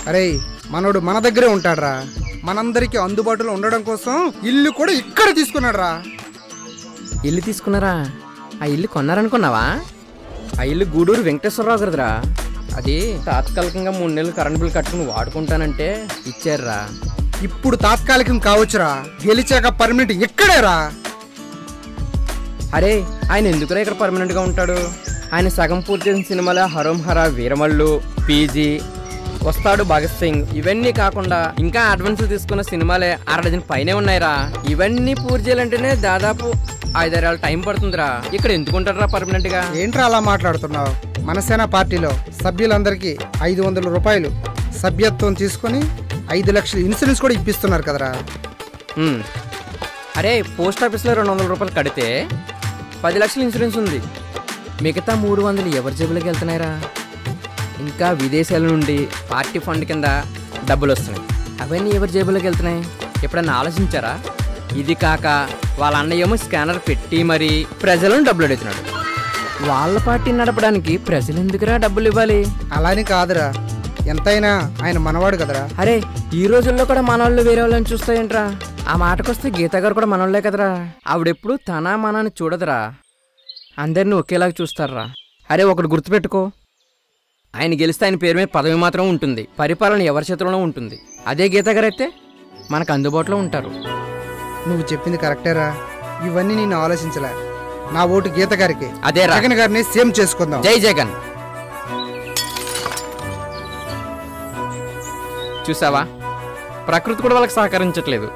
అరే మనోడు మన దగ్గరే ఉంటాడురా. మనందరికి అందుబాటులో ఉండడం కోసం ఇల్లు కూడా ఇక్కడ తీసుకున్నాడు రా. ఇల్లు తీసుకున్నారా? ఆ ఇల్లు కొన్నారనుకున్నావా? ఆ ఇల్లు గూడూరు వెంకటేశ్వరరావు గారిదిరా. అది తాత్కాలికంగా 3 నెలలు కరెంట్ బిల్ కట్టుకుని వాడుకుంటానంటే ఇచ్చారురా. ఇప్పుడు తాత్కాలికం కావచ్చురా, గెలిచాక పర్మనెంట్ ఎక్కడేరా? అరే ఆయన ఎందుకురా ఇక్కడ పర్మనెంట్ గా ఉంటాడు? ఆయన సగం పూర్తి చేసిన సినిమాలే హరోం హరా, వీరమల్లు, పీజీ, వస్తాడు భగత్ సింగ్, ఇవన్నీ కాకుండా ఇంకా అడ్వాన్స్ తీసుకున్న సినిమాలే 6 డజన్ పైనే ఉన్నాయిరా. ఇవన్నీ పూర్తి చేయాలంటేనే దాదాపు 5-6 ఏళ్ళ టైం పడుతుందిరా. ఇక్కడ ఎందుకుంటారా పర్మనెంట్ గా? ఏంట్రా అలా మాట్లాడుతున్నావు? మనసేన పార్టీలో సభ్యులందరికీ 500 రూపాయలు సభ్యత్వం తీసుకొని 5 లక్షలు ఇన్సూరెన్స్ కూడా ఇప్పిస్తున్నారు కదరా. అరే పోస్ట్ ఆఫీస్లో 200 రూపాయలు కడితే 10 లక్షలు ఇన్సూరెన్స్ ఉంది. మిగతా 300 ఎవరి జేబులోకి వెళ్తున్నాయిరా? ఇంకా విదేశాల నుండి పార్టీ ఫండ్ కింద డబ్బులు వస్తున్నాయి. అవన్నీ ఎవరి జేబులోకి వెళ్తున్నాయి? ఎప్పుడన్నా ఆలోచించారా? ఇది కాక వాళ్ళ అన్నయ్యేమో స్కానర్ పెట్టి మరీ ప్రజలను డబ్బులు అడుగుతున్నాడు. వాళ్ళ పార్టీ నడపడానికి ప్రజలు ఎందుకురా డబ్బులు ఇవ్వాలి? అలాని కాదురా, ఎంతైనా ఆయన మనవాడు కదరా. అరే ఈ రోజుల్లో కూడా మనవాళ్ళు వేరే వాళ్ళని చూస్తాయంట్రా? ఆ మాటకొస్తే గీత గారు కూడా మనవాళ్లే కదరా. ఆవిడెప్పుడు తన మనని చూడదురా, అందరినీ ఒకేలాగా చూస్తారా. అరే ఒకటి గుర్తుపెట్టుకో, ఆయన గెలిస్తే ఆయన పేరు మీద పదవి మాత్రం ఉంటుంది, పరిపాలన ఎవరి చేతిలోనూ ఉంటుంది. అదే గీత గారు అయితే మనకు అందుబాటులో ఉంటారు. నువ్వు చెప్పింది కరెక్టేరా, ఇవన్నీ నేను ఆలోచించలే. నా ఓటు గీత గారికి. అదే జగన్ గారిని సీఎం చేసుకుందాం. జై జగన్. చూసావా, ప్రకృతి కూడా వాళ్ళకి సహకరించట్లేదు.